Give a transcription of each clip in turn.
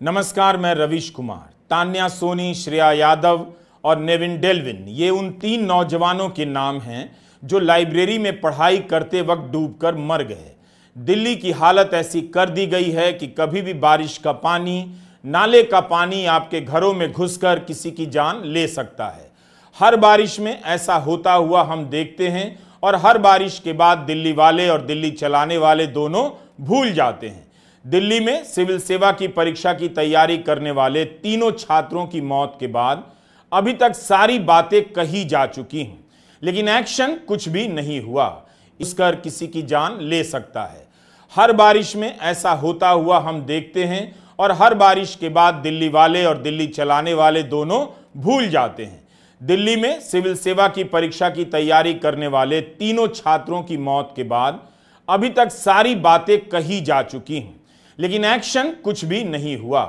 नमस्कार, मैं रवीश कुमार। तान्या सोनी, श्रेया यादव और नेविन डेल्विन, ये उन 3 नौजवानों के नाम हैं जो लाइब्रेरी में पढ़ाई करते वक्त डूबकर मर गए। दिल्ली की हालत ऐसी कर दी गई है कि कभी भी बारिश का पानी, नाले का पानी आपके घरों में घुसकर किसी की जान ले सकता है। हर बारिश में ऐसा होता हुआ हम देखते हैं और हर बारिश के बाद दिल्ली वाले और दिल्ली चलाने वाले दोनों भूल जाते हैं। दिल्ली में सिविल सेवा की परीक्षा की तैयारी करने वाले तीनों छात्रों की मौत के बाद अभी तक सारी बातें कही जा चुकी हैं, लेकिन एक्शन कुछ भी नहीं हुआ। इसकर किसी की जान ले सकता है। हर बारिश में ऐसा होता हुआ हम देखते हैं और हर बारिश के बाद दिल्ली वाले और दिल्ली चलाने वाले दोनों भूल जाते हैं। दिल्ली में सिविल सेवा की परीक्षा की तैयारी करने वाले तीनों छात्रों की मौत के बाद अभी तक सारी बातें कही जा चुकी हैं, लेकिन एक्शन कुछ भी नहीं हुआ।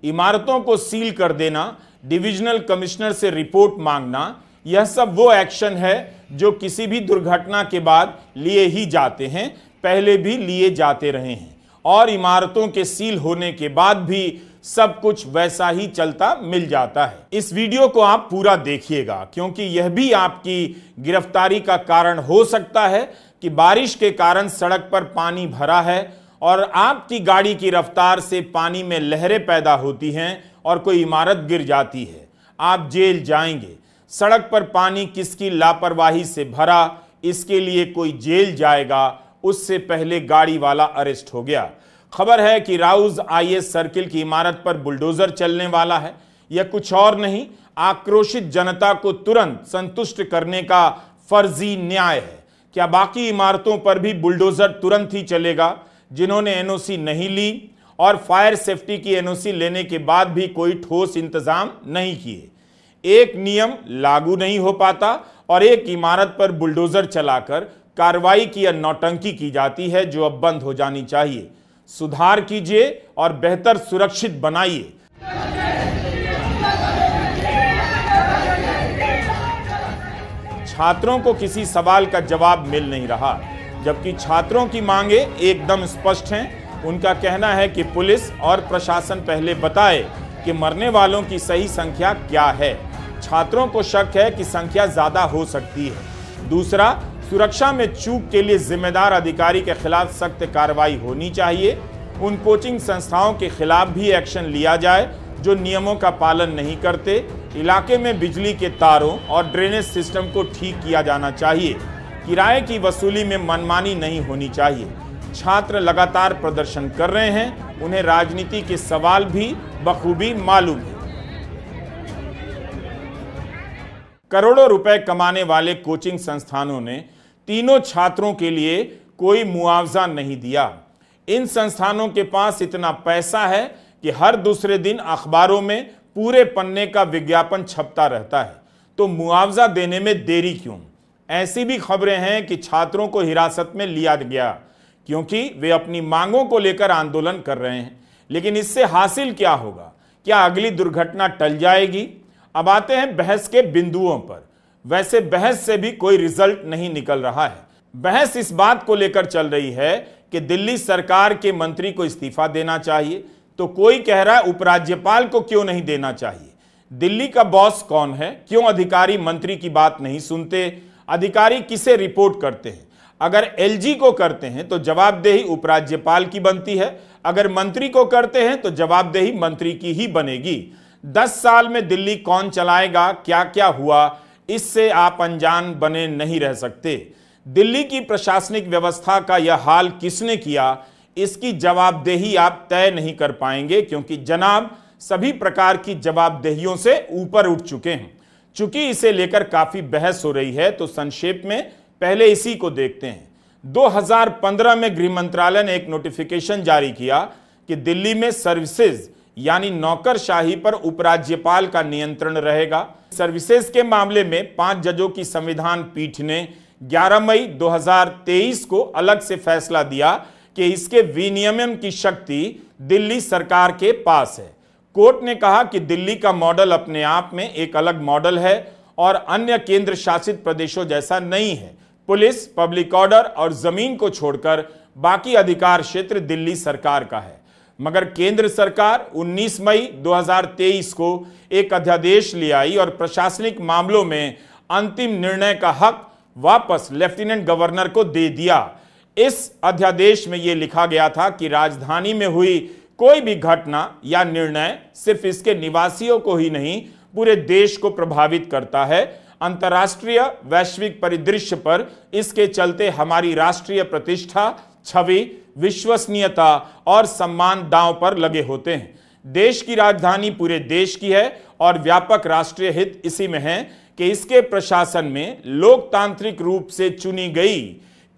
इमारतों को सील कर देना, डिविजनल कमिश्नर से रिपोर्ट मांगना, यह सब वो एक्शन है जो किसी भी दुर्घटना के बाद लिए ही जाते हैं, पहले भी लिए जाते रहे हैं और इमारतों के सील होने के बाद भी सब कुछ वैसा ही चलता मिल जाता है। इस वीडियो को आप पूरा देखिएगा, क्योंकि यह भी आपकी गिरफ्तारी का कारण हो सकता है कि बारिश के कारण सड़क पर पानी भरा है और आपकी गाड़ी की रफ्तार से पानी में लहरें पैदा होती हैं और कोई इमारत गिर जाती है। आप जेल जाएंगे। सड़क पर पानी किसकी लापरवाही से भरा, इसके लिए कोई जेल जाएगा, उससे पहले गाड़ी वाला अरेस्ट हो गया। खबर है कि राउज आईएस सर्किल की इमारत पर बुलडोजर चलने वाला है। यह कुछ और नहीं, आक्रोशित जनता को तुरंत संतुष्ट करने का फर्जी न्याय है। क्या बाकी इमारतों पर भी बुलडोजर तुरंत ही चलेगा? जिन्होंने एनओसी नहीं ली और फायर सेफ्टी की एनओसी लेने के बाद भी कोई ठोस इंतजाम नहीं किए। एक नियम लागू नहीं हो पाता और एक इमारत पर बुलडोजर चलाकर कार्रवाई की नौटंकी की जाती है, जो अब बंद हो जानी चाहिए। सुधार कीजिए और बेहतर सुरक्षित बनाइए। छात्रों को किसी सवाल का जवाब मिल नहीं रहा, जबकि छात्रों की मांगे एकदम स्पष्ट हैं। उनका कहना है कि पुलिस और प्रशासन पहले बताए कि मरने वालों की सही संख्या क्या है। छात्रों को शक है कि संख्या ज्यादा हो सकती है। दूसरा, सुरक्षा में चूक के लिए जिम्मेदार अधिकारी के खिलाफ सख्त कार्रवाई होनी चाहिए। उन कोचिंग संस्थाओं के खिलाफ भी एक्शन लिया जाए जो नियमों का पालन नहीं करते। इलाके में बिजली के तारों और ड्रेनेज सिस्टम को ठीक किया जाना चाहिए। किराए की वसूली में मनमानी नहीं होनी चाहिए। छात्र लगातार प्रदर्शन कर रहे हैं, उन्हें राजनीति के सवाल भी बखूबी मालूम है। करोड़ों रुपए कमाने वाले कोचिंग संस्थानों ने तीनों छात्रों के लिए कोई मुआवजा नहीं दिया। इन संस्थानों के पास इतना पैसा है कि हर दूसरे दिन अखबारों में पूरे पन्ने का विज्ञापन छपता रहता है, तो मुआवजा देने में देरी क्यों? ऐसी भी खबरें हैं कि छात्रों को हिरासत में लिया गया क्योंकि वे अपनी मांगों को लेकर आंदोलन कर रहे हैं। लेकिन इससे हासिल क्या होगा? क्या अगली दुर्घटना टल जाएगी? अब आते हैं बहस के बिंदुओं पर। वैसे बहस से भी कोई रिजल्ट नहीं निकल रहा है। बहस इस बात को लेकर चल रही है कि दिल्ली सरकार के मंत्री को इस्तीफा देना चाहिए, तो कोई कह रहा है उपराज्यपाल को क्यों नहीं देना चाहिए। दिल्ली का बॉस कौन है? क्यों अधिकारी मंत्री की बात नहीं सुनते? अधिकारी किसे रिपोर्ट करते हैं? अगर एलजी को करते हैं तो जवाबदेही उपराज्यपाल की बनती है, अगर मंत्री को करते हैं तो जवाबदेही मंत्री की ही बनेगी। 10 साल में दिल्ली कौन चलाएगा, क्या क्या हुआ, इससे आप अनजान बने नहीं रह सकते। दिल्ली की प्रशासनिक व्यवस्था का यह हाल किसने किया, इसकी जवाबदेही आप तय नहीं कर पाएंगे, क्योंकि जनाब सभी प्रकार की जवाबदेहियों से ऊपर उठ चुके हैं। चूंकि इसे लेकर काफी बहस हो रही है, तो संक्षेप में पहले इसी को देखते हैं। 2015 में गृह मंत्रालय ने एक नोटिफिकेशन जारी किया कि दिल्ली में सर्विसेज यानी नौकरशाही पर उपराज्यपाल का नियंत्रण रहेगा। सर्विसेज के मामले में 5 जजों की संविधान पीठ ने 11 मई 2023 को अलग से फैसला दिया कि इसके विनियमन की शक्ति दिल्ली सरकार के पास है। कोर्ट ने कहा कि दिल्ली का मॉडल अपने आप में एक अलग मॉडल है और अन्य केंद्र शासित प्रदेशों जैसा नहीं है। पुलिस, पब्लिक ऑर्डर और जमीन को छोड़कर बाकी अधिकार क्षेत्र दिल्ली सरकार का है। मगर केंद्र सरकार 19 मई 2023 को एक अध्यादेश ले आई और प्रशासनिक मामलों में अंतिम निर्णय का हक वापस लेफ्टिनेंट गवर्नर को दे दिया। इस अध्यादेश में यह लिखा गया था कि राजधानी में हुई कोई भी घटना या निर्णय सिर्फ इसके निवासियों को ही नहीं, पूरे देश को प्रभावित करता है। अंतर्राष्ट्रीय वैश्विक परिदृश्य पर इसके चलते हमारी राष्ट्रीय प्रतिष्ठा, छवि, विश्वसनीयता और सम्मान दांव पर लगे होते हैं। देश की राजधानी पूरे देश की है और व्यापक राष्ट्रीय हित इसी में है कि इसके प्रशासन में लोकतांत्रिक रूप से चुनी गई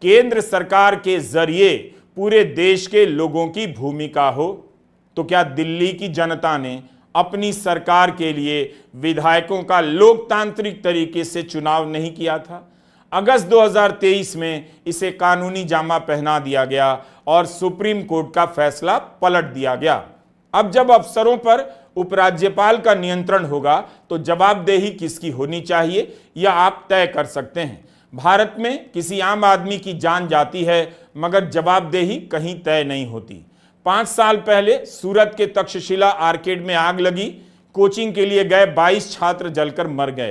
केंद्र सरकार के जरिए पूरे देश के लोगों की भूमिका हो। तो क्या दिल्ली की जनता ने अपनी सरकार के लिए विधायकों का लोकतांत्रिक तरीके से चुनाव नहीं किया था? अगस्त 2023 में इसे कानूनी जामा पहना दिया गया और सुप्रीम कोर्ट का फैसला पलट दिया गया। अब जब अफसरों पर उपराज्यपाल का नियंत्रण होगा तो जवाबदेही किसकी होनी चाहिए यह आप तय कर सकते हैं। भारत में किसी आम आदमी की जान जाती है मगर जवाबदेही कहीं तय नहीं होती। 5 साल पहले सूरत के तक्षशिला आर्केड में आग लगी, कोचिंग के लिए गए 22 छात्र जलकर मर गए।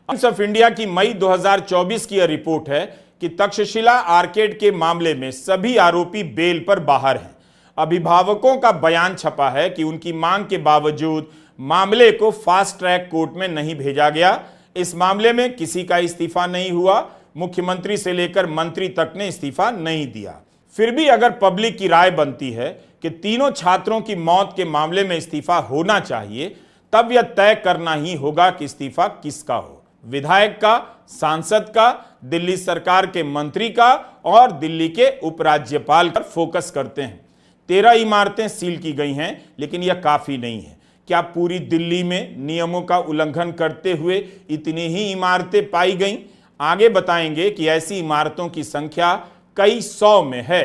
टाइम्स ऑफ इंडिया की मई 2024 की यह रिपोर्ट है कि तक्षशिला आर्केड के मामले में सभी आरोपी बेल पर बाहर हैं। अभिभावकों का बयान छपा है कि उनकी मांग के बावजूद मामले को फास्ट ट्रैक कोर्ट में नहीं भेजा गया। इस मामले में किसी का इस्तीफा नहीं हुआ, मुख्यमंत्री से लेकर मंत्री तक ने इस्तीफा नहीं दिया। फिर भी अगर पब्लिक की राय बनती है कि तीनों छात्रों की मौत के मामले में इस्तीफा होना चाहिए, तब यह तय करना ही होगा कि इस्तीफा किसका हो, विधायक का, सांसद का, दिल्ली सरकार के मंत्री का और दिल्ली के उपराज्यपाल पर फोकस करते हैं। 13 इमारतें सील की गई हैं, लेकिन यह काफी नहीं है। क्या पूरी दिल्ली में नियमों का उल्लंघन करते हुए इतनी ही इमारतें पाई गईं? आगे बताएंगे कि ऐसी इमारतों की संख्या कई 100 में है।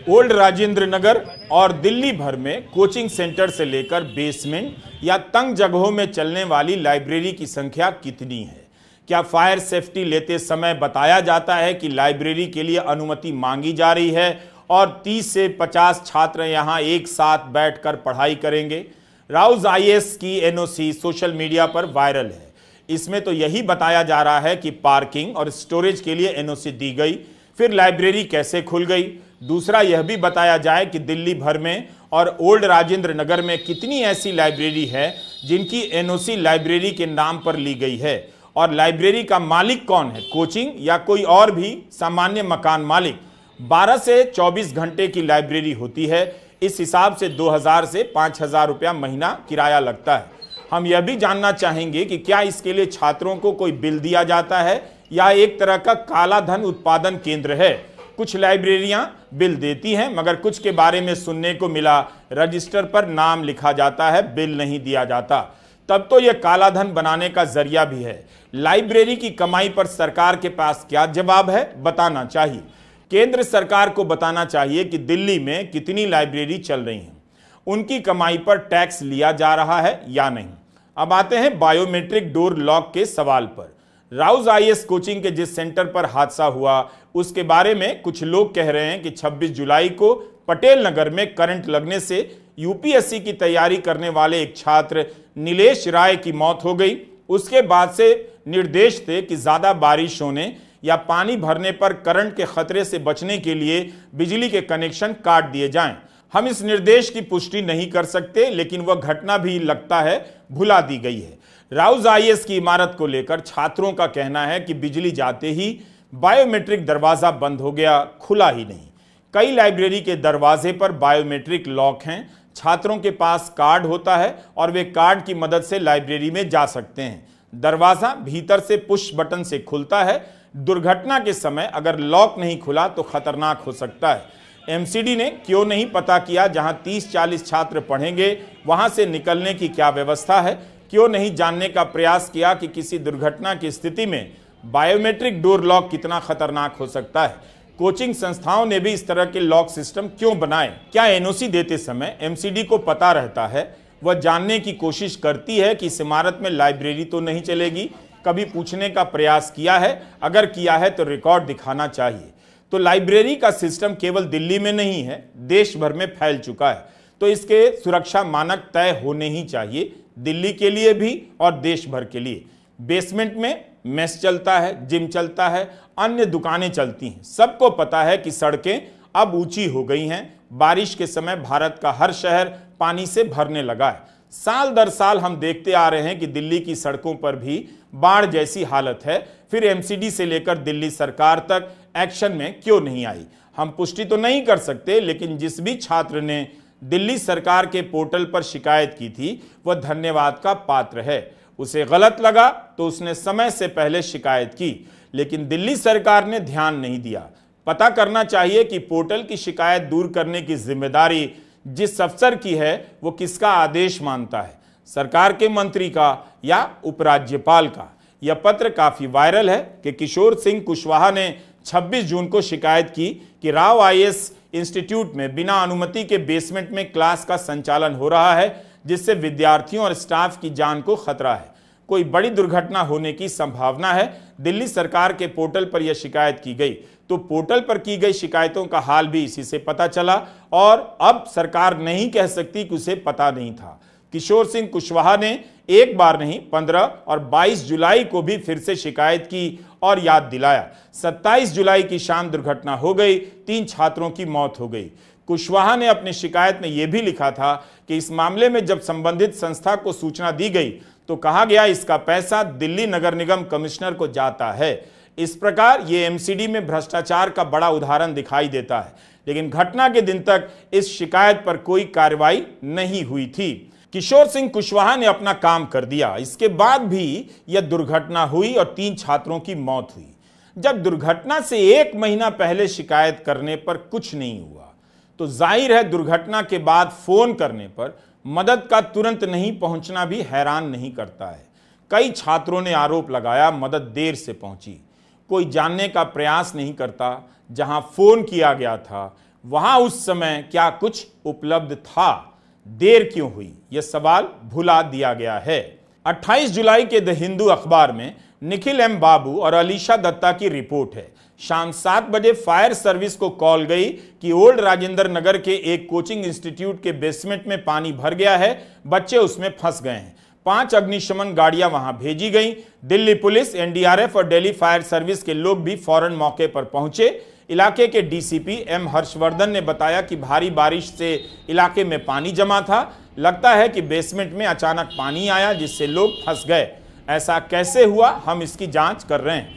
ओल्ड राजेंद्र नगर और दिल्ली भर में कोचिंग सेंटर से लेकर बेसमेंट या तंग जगहों में चलने वाली लाइब्रेरी की संख्या कितनी है? क्या फायर सेफ्टी लेते समय बताया जाता है कि लाइब्रेरी के लिए अनुमति मांगी जा रही है और 30 से 50 छात्र यहां एक साथ बैठकर पढ़ाई करेंगे? राउज आईएएस की एनओसी सोशल मीडिया पर वायरल है। इसमें तो यही बताया जा रहा है कि पार्किंग और स्टोरेज के लिए एनओसी दी गई, फिर लाइब्रेरी कैसे खुल गई? दूसरा यह भी बताया जाए कि दिल्ली भर में और ओल्ड राजेंद्र नगर में कितनी ऐसी लाइब्रेरी है जिनकी एनओसी लाइब्रेरी के नाम पर ली गई है, और लाइब्रेरी का मालिक कौन है, कोचिंग या कोई और भी सामान्य मकान मालिक? 12 से 24 घंटे की लाइब्रेरी होती है। इस हिसाब से 2000 से 5000 रुपया महीना किराया लगता है। हम यह भी जानना चाहेंगे कि क्या इसके लिए छात्रों को कोई बिल दिया जाता है या एक तरह का काला धन उत्पादन केंद्र है? कुछ लाइब्रेरियां बिल देती हैं, मगर कुछ के बारे में सुनने को मिला रजिस्टर पर नाम लिखा जाता है, बिल नहीं दिया जाता। तब तो यह काला धन बनाने का जरिया भी है। लाइब्रेरी की कमाई पर सरकार के पास क्या जवाब है, बताना चाहिए। केंद्र सरकार को बताना चाहिए कि दिल्ली में कितनी लाइब्रेरी चल रही हैं, उनकी कमाई पर टैक्स लिया जा रहा है या नहीं। अब आते हैं बायोमेट्रिक डोर लॉक के सवाल पर। राउज आईएएस कोचिंग के जिस सेंटर पर हादसा हुआ उसके बारे में कुछ लोग कह रहे हैं कि 26 जुलाई को पटेल नगर में करंट लगने से यूपीएससी की तैयारी करने वाले एक छात्र नीलेश राय की मौत हो गई। उसके बाद से निर्देश थे कि ज्यादा बारिश होने या पानी भरने पर करंट के खतरे से बचने के लिए बिजली के कनेक्शन काट दिए जाएं। हम इस निर्देश की पुष्टि नहीं कर सकते, लेकिन वह घटना भी लगता है भुला दी गई है। राउज आईएएस की इमारत को लेकर छात्रों का कहना है कि बिजली जाते ही बायोमेट्रिक दरवाजा बंद हो गया, खुला ही नहीं। कई लाइब्रेरी के दरवाजे पर बायोमेट्रिक लॉक हैं। छात्रों के पास कार्ड होता है और वे कार्ड की मदद से लाइब्रेरी में जा सकते हैं। दरवाजा भीतर से पुश बटन से खुलता है। दुर्घटना के समय अगर लॉक नहीं खुला तो खतरनाक हो सकता है। एमसीडी ने क्यों नहीं पता किया जहां 30-40 छात्र पढ़ेंगे वहां से निकलने की क्या व्यवस्था है? क्यों नहीं जानने का प्रयास किया कि किसी दुर्घटना की स्थिति में बायोमेट्रिक डोर लॉक कितना खतरनाक हो सकता है? कोचिंग संस्थाओं ने भी इस तरह के लॉक सिस्टम क्यों बनाए? क्या एनओसी देते समय एमसीडी को पता रहता है, वह जानने की कोशिश करती है कि इस इमारत में लाइब्रेरी तो नहीं चलेगी? कभी पूछने का प्रयास किया है? अगर किया है तो रिकॉर्ड दिखाना चाहिए। तो लाइब्रेरी का सिस्टम केवल दिल्ली में नहीं है, देश भर में फैल चुका है। तो इसके सुरक्षा मानक तय होने ही चाहिए, दिल्ली के लिए भी और देश भर के लिए। बेसमेंट में मेस चलता है, जिम चलता है, अन्य दुकानें चलती हैं। सबको पता है कि सड़कें अब ऊंची हो गई हैं। बारिश के समय भारत का हर शहर पानी से भरने लगा है। साल दर साल हम देखते आ रहे हैं कि दिल्ली की सड़कों पर भी बाढ़ जैसी हालत है। फिर एमसीडी से लेकर दिल्ली सरकार तक एक्शन में क्यों नहीं आई? हम पुष्टि तो नहीं कर सकते, लेकिन जिस भी छात्र ने दिल्ली सरकार के पोर्टल पर शिकायत की थी वह धन्यवाद का पात्र है। उसे गलत लगा तो उसने समय से पहले शिकायत की, लेकिन दिल्ली सरकार ने ध्यान नहीं दिया। पता करना चाहिए कि पोर्टल की शिकायत दूर करने की जिम्मेदारी जिस अफसर की है वो किसका आदेश मानता है, सरकार के मंत्री का या उपराज्यपाल का। यह पत्र काफी वायरल है कि किशोर सिंह कुशवाहा ने 26 जून को शिकायत की कि राव आईएएस इंस्टीट्यूट में बिना अनुमति के बेसमेंट में क्लास का संचालन हो रहा है, जिससे विद्यार्थियों और स्टाफ की जान को खतरा है। कोई बड़ी दुर्घटना होने की संभावना है। दिल्ली सरकार के पोर्टल पर यह शिकायत की गई, तो पोर्टल पर की गई शिकायतों का हाल भी इसी से पता चला और अब सरकार नहीं कह सकती कि उसे पता नहीं था। किशोर सिंह कुशवाहा ने एक बार नहीं 15 और 22 जुलाई को भी फिर से शिकायत की और याद दिलाया। 27 जुलाई की शाम दुर्घटना हो गई, 3 छात्रों की मौत हो गई। कुशवाहा ने अपनी शिकायत में यह भी लिखा था कि इस मामले में जब संबंधित संस्था को सूचना दी गई तो कहा गया इसका पैसा दिल्ली नगर निगम कमिश्नर को जाता है। इस प्रकार ये एमसीडी में भ्रष्टाचार का बड़ा उदाहरण दिखाई देता है, लेकिन घटना के दिन तक इस शिकायत पर कोई कार्रवाई नहीं हुई थी। किशोर सिंह कुशवाहा ने अपना काम कर दिया। इसके बाद भी यह दुर्घटना हुई और 3 छात्रों की मौत हुई। जब दुर्घटना से 1 महीना पहले शिकायत करने पर कुछ नहीं हुआ तो जाहिर है दुर्घटना के बाद फोन करने पर मदद का तुरंत नहीं पहुंचना भी हैरान नहीं करता है। कई छात्रों ने आरोप लगाया मदद देर से पहुंची। कोई जानने का प्रयास नहीं करता जहां फोन किया गया था वहां उस समय क्या कुछ उपलब्ध था, देर क्यों हुई, यह सवाल भुला दिया गया है। 28 जुलाई के द हिंदू अखबार में निखिल एम बाबू और अलीशा दत्ता की रिपोर्ट है। शाम 7 बजे फायर सर्विस को कॉल गई कि ओल्ड राजेंद्र नगर के एक कोचिंग इंस्टीट्यूट के बेसमेंट में पानी भर गया है, बच्चे उसमें फंस गए हैं। 5 अग्निशमन गाड़ियां वहां भेजी गई। दिल्ली पुलिस, एनडीआरएफ और दिल्ली फायर सर्विस के लोग भी फौरन मौके पर पहुंचे। इलाके के डीसीपी एम हर्षवर्धन ने बताया कि भारी बारिश से इलाके में पानी जमा था। लगता है कि बेसमेंट में अचानक पानी आया जिससे लोग फंस गए। ऐसा कैसे हुआ, हम इसकी जांच कर रहे हैं।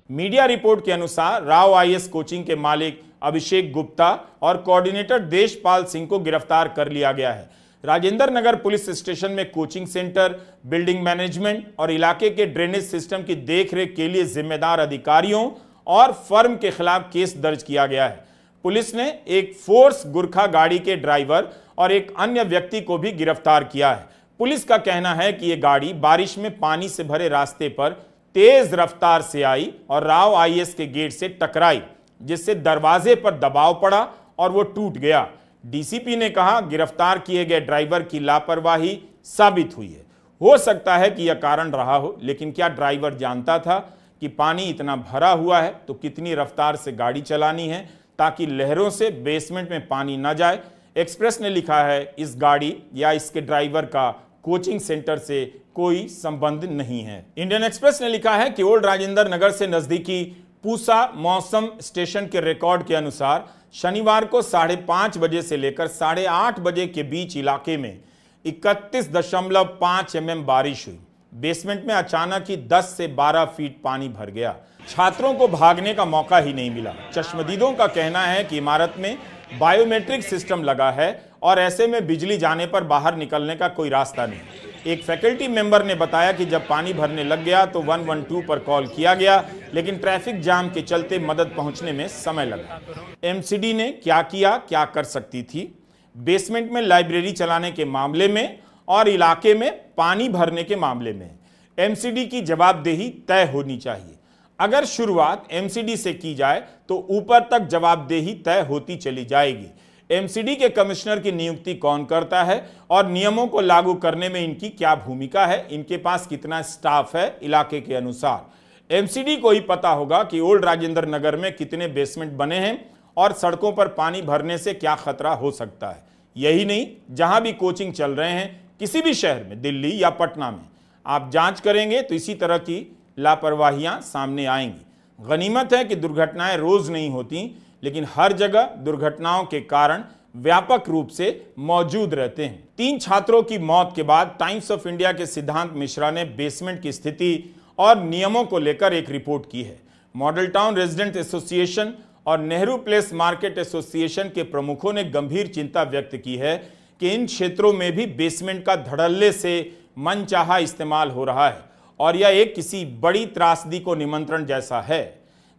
मीडिया रिपोर्ट के अनुसार राव आईएएस कोचिंग के मालिक अभिषेक गुप्ता और कोऑर्डिनेटर देशपाल सिंह को गिरफ्तार कर लिया गया है। राजेंद्र नगर पुलिस स्टेशन में कोचिंग सेंटर, बिल्डिंग मैनेजमेंट और इलाके के ड्रेनेज सिस्टम की देखरेख के लिए जिम्मेदार अधिकारियों और फर्म के खिलाफ केस दर्ज किया गया है। पुलिस ने एक फोर्स गुरखा गाड़ी के ड्राइवर और एक अन्य व्यक्ति को भी गिरफ्तार किया है। पुलिस का कहना है कि यह गाड़ी बारिश में पानी से भरे रास्ते पर तेज रफ्तार से आई और राव आईएएस के गेट से टकराई, जिससे दरवाजे पर दबाव पड़ा और वो टूट गया। डीसीपी ने कहा गिरफ्तार किए गए ड्राइवर की लापरवाही साबित हुई है। हो सकता है कि यह कारण रहा हो, लेकिन क्या ड्राइवर जानता था कि पानी इतना भरा हुआ है तो कितनी रफ्तार से गाड़ी चलानी है ताकि लहरों से बेसमेंट में पानी न जाए? एक्सप्रेस ने लिखा है इस गाड़ी या इसके ड्राइवर का कोचिंग सेंटर से कोई संबंध नहीं है। इंडियन एक्सप्रेस ने लिखा है कि ओल्ड राजेंद्र नगर से नजदीकी पूसा मौसम स्टेशन के रिकॉर्ड के अनुसार शनिवार को 5:30 बजे से लेकर 8:30 बजे के बीच इलाके में 31.5 mm बारिश हुई। बेसमेंट में अचानक ही 10 से 12 फीट पानी भर गया। छात्रों को भागने का मौका ही नहीं मिला। चश्मदीदों का कहना है कि इमारत में बायोमेट्रिक सिस्टम लगा है और ऐसे में बिजली जाने पर बाहर निकलने का कोई रास्ता नहीं। एक फैकल्टी मेंबर ने बताया कि जब पानी भरने लग गया तो 112 पर कॉल किया गया, लेकिन ट्रैफिक जाम के चलते मदद पहुंचने में समय लगा। एमसीडी ने क्या किया, क्या कर सकती थी? बेसमेंट में लाइब्रेरी चलाने के मामले में और इलाके में पानी भरने के मामले में एमसीडी की जवाबदेही तय होनी चाहिए। अगर शुरुआत एमसीडी से की जाए तो ऊपर तक जवाबदेही तय होती चली जाएगी। एमसीडी के कमिश्नर की नियुक्ति कौन करता है और नियमों को लागू करने में इनकी क्या भूमिका है, इनके पास कितना स्टाफ है इलाके के अनुसार। एमसीडी को ही पता होगा कि ओल्ड राजेंद्र नगर में कितने बेसमेंट बने हैं और सड़कों पर पानी भरने से क्या खतरा हो सकता है। यही नहीं, जहां भी कोचिंग चल रहे हैं किसी भी शहर में, दिल्ली या पटना में, आप जांच करेंगे तो इसी तरह की लापरवाहियां सामने आएंगी। गनीमत है कि दुर्घटनाएं रोज नहीं होती, लेकिन हर जगह दुर्घटनाओं के कारण व्यापक रूप से मौजूद रहते हैं। 3 छात्रों की मौत के बाद टाइम्स ऑफ इंडिया के सिद्धांत मिश्रा ने बेसमेंट की स्थिति और नियमों को लेकर एक रिपोर्ट की है। मॉडल टाउन रेजिडेंट एसोसिएशन और नेहरू प्लेस मार्केट एसोसिएशन के प्रमुखों ने गंभीर चिंता व्यक्त की है कि इन क्षेत्रों में भी बेसमेंट का धड़ल्ले से मनचाहा इस्तेमाल हो रहा है और यह एक किसी बड़ी त्रासदी को निमंत्रण जैसा है।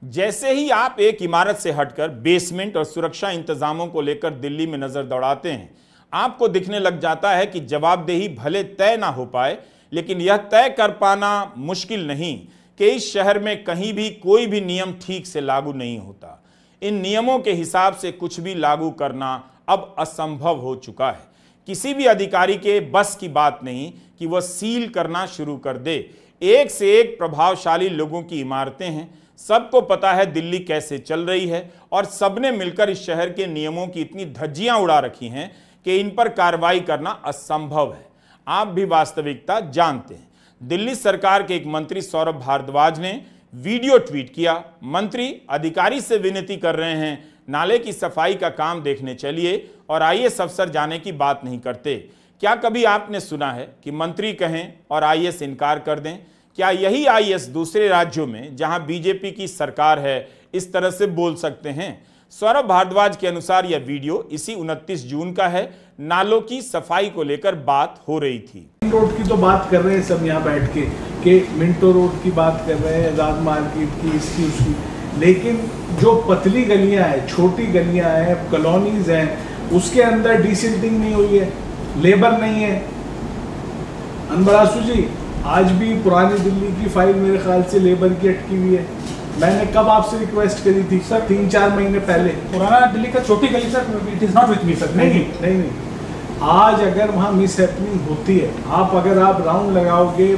जैसे ही आप एक इमारत से हटकर बेसमेंट और सुरक्षा इंतजामों को लेकर दिल्ली में नजर दौड़ाते हैं, आपको दिखने लग जाता है कि जवाबदेही भले तय ना हो पाए, लेकिन यह तय कर पाना मुश्किल नहीं कि इस शहर में कहीं भी कोई भी नियम ठीक से लागू नहीं होता। इन नियमों के हिसाब से कुछ भी लागू करना अब असंभव हो चुका है। किसी भी अधिकारी के बस की बात नहीं कि वह सील करना शुरू कर दे। एक से एक प्रभावशाली लोगों की इमारतें हैं, सबको पता है दिल्ली कैसे चल रही है और सबने मिलकर इस शहर के नियमों की इतनी धज्जियां उड़ा रखी हैं कि इन पर कार्रवाई करना असंभव है। आप भी वास्तविकता जानते हैं। दिल्ली सरकार के एक मंत्री सौरभ भारद्वाज ने वीडियो ट्वीट किया। मंत्री अधिकारी से विनती कर रहे हैं, नाले की सफाई का काम देखने चलिए और आईएएस अफसर जाने की बात नहीं करते। क्या कभी आपने सुना है कि मंत्री कहें और आईएएस इनकार कर दें? क्या यही आईएएस दूसरे राज्यों में जहां बीजेपी की सरकार है इस तरह से बोल सकते हैं? सौरभ भारद्वाज के अनुसार यह वीडियो इसी 29 जून का है। नालों की सफाई को लेकर बात हो रही थी। रोड की तो बात कर रहे हैं सब यहाँ बैठ के कि मिंटो रोड की बात कर रहे हैं, आजाद मार्केट की, इसकी उसकी, लेकिन जो पतली गलियां हैं, छोटी गलियां हैं, कॉलोनीज हैं, उसके अंदर डिसिल्टिंग नहीं हुई है, लेबर नहीं है। अनबरासू जी, आज भी पुरानी दिल्ली की फाइल मेरे ख्याल से लेबर की अटकी हुई है। मैंने कब आपसे रिक्वेस्ट करी थी सर? 3-4 महीने पहले। पुराना दिल्ली का छोटी गली sir, it is not with me sir. नहीं, आज अगर वहाँ मिस हैपनिंग होती है, अगर आप राउंड लगाओगे,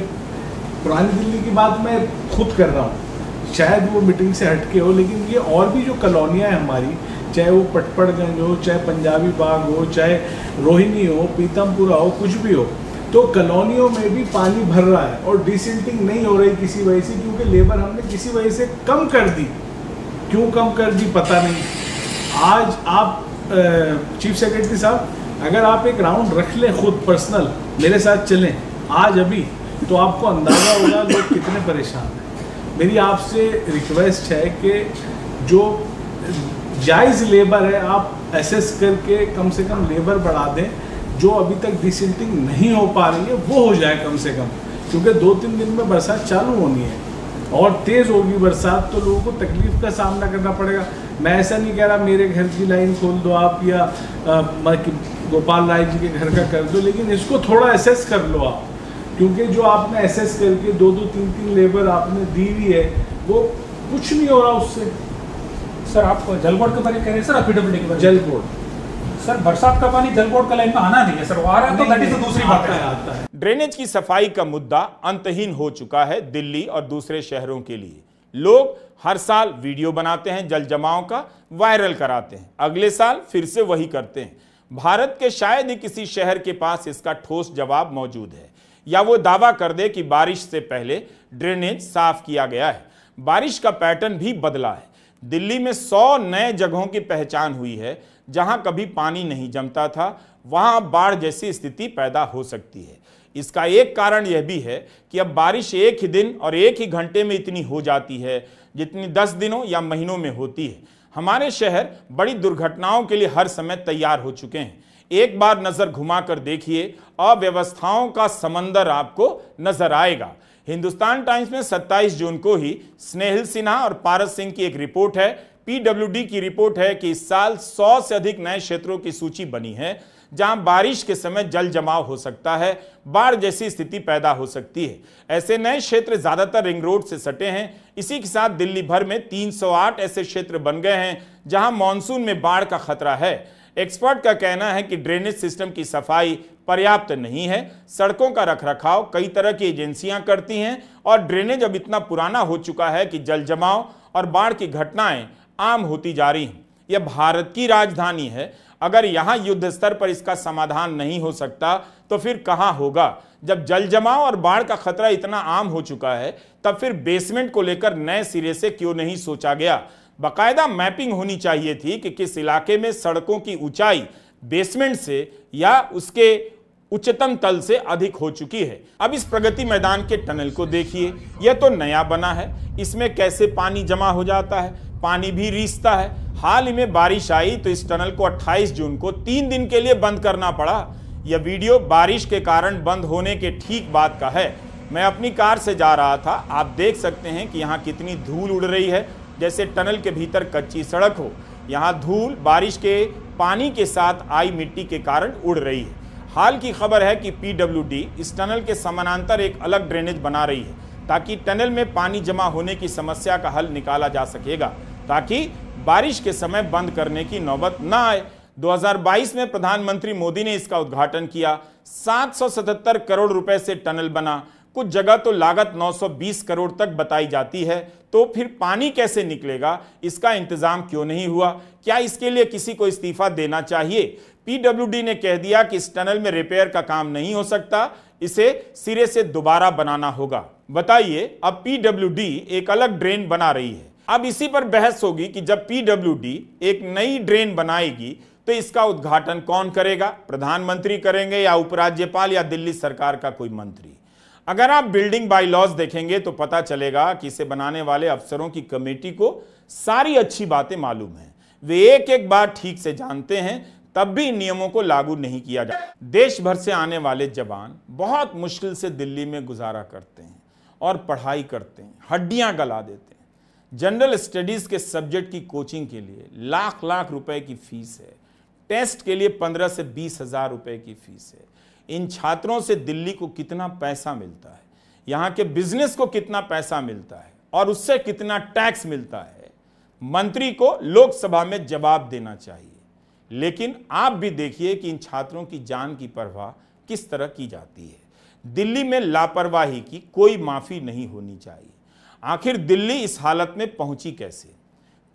पुरानी दिल्ली की बात मैं खुद कर रहा हूँ, शायद वो मीटिंग से हटके हो, लेकिन ये और भी जो कॉलोनियाँ हैं हमारी, चाहे वो पटपड़गंज हो, चाहे पंजाबी बाग हो, चाहे रोहिणी हो, पीतमपुरा हो, कुछ भी हो, तो कॉलोनियों में भी पानी भर रहा है और डिसिल्टिंग नहीं हो रही किसी वजह से, क्योंकि लेबर हमने किसी वजह से कम कर दी। क्यों कम कर दी पता नहीं। आज आप चीफ सेक्रेटरी साहब, अगर आप एक राउंड रख लें खुद पर्सनल, मेरे साथ चलें आज अभी, तो आपको अंदाज़ा होगा लोग कितने परेशान हैं। मेरी आपसे रिक्वेस्ट है कि जो जायज़ लेबर है आप एसेस करके कम से कम लेबर बढ़ा दें। जो अभी तक डिसिल्टिंग नहीं हो पा रही है वो हो जाए कम से कम, क्योंकि 2-3 दिन में बरसात चालू होनी है और तेज़ होगी बरसात, तो लोगों को तकलीफ का सामना करना पड़ेगा। मैं ऐसा नहीं कह रहा मेरे घर की लाइन खोल दो आप या गोपाल राय जी के घर का कर दो, लेकिन इसको थोड़ा एसेस कर लो आप, क्योंकि जो आपने एसेस करके 2-2, 3-3 लेबर आपने दी हुई है, वो कुछ नहीं हो रहा उससे। सर आप जल बोर्ड के बारे में कह रहे हैं सर, पीडब्ल्यूडी के बारे में? जल बोर्ड सर, बरसात का पानी जल बोर्ड का लाइन में आना नहीं है सर, वो आ रहा है तो दैट इज दूसरी बात है। आता है। ड्रेनेज की सफाई का मुद्दा अंतहीन हो चुका है दिल्ली और दूसरे शहरों के लिए। लोग हर साल वीडियो बनाते हैं, जल जमाव का वायरल कराते हैं, अगले साल फिर से वही करते हैं। भारत के शायद ही किसी शहर के पास इसका ठोस जवाब मौजूद है, या वो दावा कर दे कि बारिश से पहले ड्रेनेज साफ किया गया है। बारिश का पैटर्न भी बदला है। दिल्ली में 100 नए जगहों की पहचान हुई है जहां कभी पानी नहीं जमता था, वहां बाढ़ जैसी स्थिति पैदा हो सकती है। इसका एक कारण यह भी है कि अब बारिश एक ही दिन और एक ही घंटे में इतनी हो जाती है जितनी 10 दिनों या महीनों में होती है। हमारे शहर बड़ी दुर्घटनाओं के लिए हर समय तैयार हो चुके हैं। एक बार नजर घुमाकर देखिए, अव्यवस्थाओं का समंदर आपको नजर आएगा। हिंदुस्तान टाइम्स में 27 जून को ही स्नेहिल सिन्हा और पारस सिंह की एक रिपोर्ट है, पीडब्ल्यूडी की रिपोर्ट है कि इस साल 100 से अधिक नए क्षेत्रों की सूची बनी है जहां बारिश के समय जल जमाव हो सकता है, बाढ़ जैसी स्थिति पैदा हो सकती है। ऐसे नए क्षेत्र ज्यादातर रिंग रोड से सटे हैं। इसी के साथ दिल्ली भर में 308 ऐसे क्षेत्र बन गए हैं जहां मानसून में बाढ़ का खतरा है। एक्सपर्ट का कहना है कि ड्रेनेज सिस्टम की सफाई पर्याप्त नहीं है। सड़कों का रखरखाव कई तरह की एजेंसियां करती हैं और ड्रेनेज अब इतना पुराना हो चुका है कि जल जमाव और बाढ़ की घटनाएं आम होती जा रही हैं। यह भारत की राजधानी है, अगर यहां युद्ध स्तर पर इसका समाधान नहीं हो सकता तो फिर कहां होगा। जब जल जमाव और बाढ़ का खतरा इतना आम हो चुका है तब फिर बेसमेंट को लेकर नए सिरे से क्यों नहीं सोचा गया। बाकायदा मैपिंग होनी चाहिए थी कि किस इलाके में सड़कों की ऊंचाई बेसमेंट से या उसके उच्चतम तल से अधिक हो चुकी है। अब इस प्रगति मैदान के टनल को देखिए, यह तो नया बना है, इसमें कैसे पानी जमा हो जाता है, पानी भी रिसता है। हाल ही में बारिश आई तो इस टनल को 28 जून को 3 दिन के लिए बंद करना पड़ा। यह वीडियो बारिश के कारण बंद होने के ठीक बाद का है। मैं अपनी कार से जा रहा था, आप देख सकते हैं कि यहाँ कितनी धूल उड़ रही है, जैसे टनल के भीतर कच्ची सड़क हो। यहाँ धूल बारिश के पानी के साथ आई मिट्टी के कारण उड़ रही है। हाल की खबर है कि PWD इस टनल के समानांतर एक अलग ड्रेनेज बना रही है ताकि टनल में पानी जमा होने की समस्या का हल निकाला जा सकेगा, ताकि बारिश के समय बंद करने की नौबत न आए। 2022 में प्रधानमंत्री मोदी ने इसका उद्घाटन किया। 777 करोड़ रुपए से टनल बना। कुछ जगह तो लागत 920 करोड़ तक बताई जाती है। तो फिर पानी कैसे निकलेगा, इसका इंतजाम क्यों नहीं हुआ? क्या इसके लिए किसी को इस्तीफा देना चाहिए? PWD ने कह दिया कि इस टनल में रिपेयर का काम नहीं हो सकता, इसे सिरे से दोबारा बनाना होगा। बताइए, अब PWD एक अलग ड्रेन बना रही है। अब इसी पर बहस होगी कि जब PWD एक नई ड्रेन बनाएगी तो इसका उद्घाटन कौन करेगा? प्रधानमंत्री करेंगे या उपराज्यपाल या दिल्ली सरकार का कोई मंत्री? अगर आप बिल्डिंग बाय लॉज देखेंगे तो पता चलेगा कि इसे बनाने वाले अफसरों की कमेटी को सारी अच्छी बातें मालूम हैं। वे एक एक बात ठीक से जानते हैं, तब भी नियमों को लागू नहीं किया जाता। देश भर से आने वाले जवान बहुत मुश्किल से दिल्ली में गुजारा करते हैं और पढ़ाई करते हैं, हड्डियां गला देते हैं। जनरल स्टडीज के सब्जेक्ट की कोचिंग के लिए लाख लाख रुपए की फीस है। टेस्ट के लिए 15 से 20 हजार रुपए की फीस है। इन छात्रों से दिल्ली को कितना पैसा मिलता है, यहाँ के बिजनेस को कितना पैसा मिलता है और उससे कितना टैक्स मिलता है, मंत्री को लोकसभा में जवाब देना चाहिए। लेकिन आप भी देखिए कि इन छात्रों की जान की परवाह किस तरह की जाती है। दिल्ली में लापरवाही की कोई माफी नहीं होनी चाहिए। आखिर दिल्ली इस हालत में पहुंची कैसे?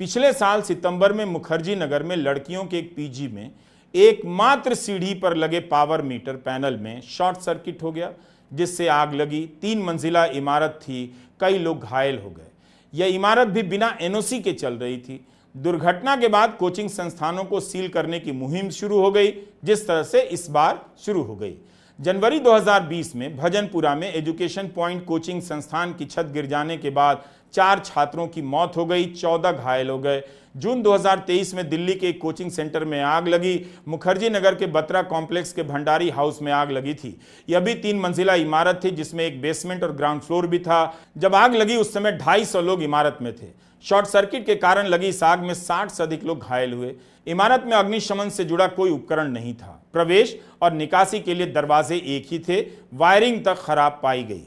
पिछले साल सितंबर में मुखर्जी नगर में लड़कियों के एक पीजी में एकमात्र सीढ़ी पर लगे पावर मीटर पैनल में शॉर्ट सर्किट हो गया, जिससे आग लगी। 3 मंजिला इमारत थी, कई लोग घायल हो गए। यह इमारत भी बिना NOC के चल रही थी। दुर्घटना के बाद कोचिंग संस्थानों को सील करने की मुहिम शुरू हो गई, जिस तरह से इस बार शुरू हो गई। जनवरी 2020 में भजनपुरा में एजुकेशन पॉइंट कोचिंग संस्थान की छत गिर जाने के बाद 4 छात्रों की मौत हो गई, 14 घायल हो गए। जून 2023 में दिल्ली के एक कोचिंग सेंटर में आग लगी। मुखर्जी नगर के बत्रा कॉम्प्लेक्स के भंडारी हाउस में आग लगी थी। यह भी 3 मंजिला इमारत थी, जिसमें एक बेसमेंट और ग्राउंड फ्लोर भी था। जब आग लगी उस समय 250 लोग इमारत में थे। शॉर्ट सर्किट के कारण लगी इस आग में 60 से अधिक लोग घायल हुए। इमारत में अग्निशमन से जुड़ा कोई उपकरण नहीं था। प्रवेश और निकासी के लिए दरवाजे एक ही थे। वायरिंग तक खराब पाई गई।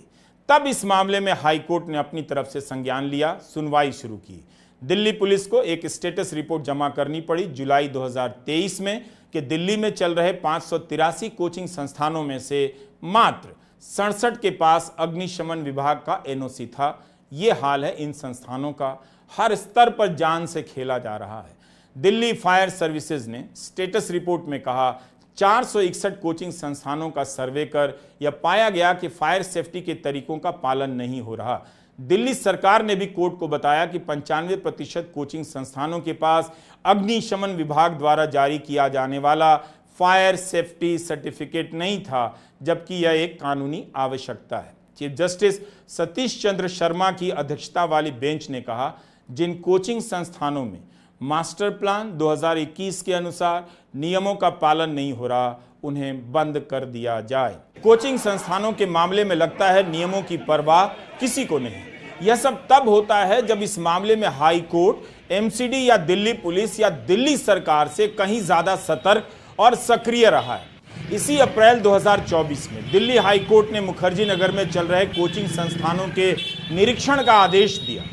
तब इस मामले में हाई कोर्ट ने अपनी तरफ से संज्ञान लिया, सुनवाई शुरू की। दिल्ली पुलिस को एक स्टेटस रिपोर्ट जमा करनी पड़ी जुलाई 2023 में कि दिल्ली में चल रहे 583 कोचिंग संस्थानों में से मात्र 67 के पास अग्निशमन विभाग का NOC था। ये हाल है इन संस्थानों का। हर स्तर पर जान से खेला जा रहा है। दिल्ली फायर सर्विसेज ने स्टेटस रिपोर्ट में कहा, 461 कोचिंग संस्थानों का सर्वे कर यह पाया गया कि फायर सेफ्टी के तरीकों का पालन नहीं हो रहा। दिल्ली सरकार ने भी कोर्ट को बताया कि 95% कोचिंग संस्थानों के पास अग्निशमन विभाग द्वारा जारी किया जाने वाला फायर सेफ्टी सर्टिफिकेट नहीं था, जबकि यह एक कानूनी आवश्यकता है। चीफ जस्टिस सतीश चंद्र शर्मा की अध्यक्षता वाली बेंच ने कहा, जिन कोचिंग संस्थानों में मास्टर प्लान 2021 के अनुसार नियमों का पालन नहीं हो रहा, उन्हें बंद कर दिया जाए। कोचिंग संस्थानों के मामले में लगता है नियमों की परवाह किसी को नहीं। यह सब तब होता है जब इस मामले में हाई कोर्ट, MCD या दिल्ली पुलिस या दिल्ली सरकार से कहीं ज्यादा सतर्क और सक्रिय रहा है। इसी अप्रैल 2024 में दिल्ली हाई कोर्ट ने मुखर्जी नगर में चल रहे कोचिंग संस्थानों के निरीक्षण का आदेश दिया।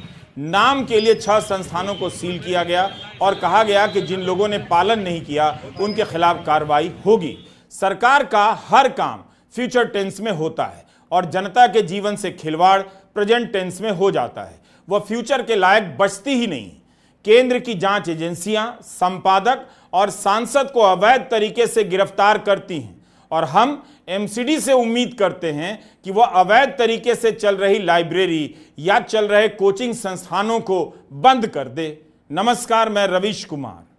नाम के लिए 6 संस्थानों को सील किया गया और कहा गया कि जिन लोगों ने पालन नहीं किया उनके खिलाफ कार्रवाई होगी। सरकार का हर काम फ्यूचर टेंस में होता है और जनता के जीवन से खिलवाड़ प्रेजेंट टेंस में हो जाता है। वह फ्यूचर के लायक बचती ही नहीं। केंद्र की जांच एजेंसियां संपादक और सांसद को अवैध तरीके से गिरफ्तार करती हैं और हम एमसीडी से उम्मीद करते हैं कि वह अवैध तरीके से चल रही लाइब्रेरी या चल रहे कोचिंग संस्थानों को बंद कर दे। नमस्कार, मैं रवीश कुमार।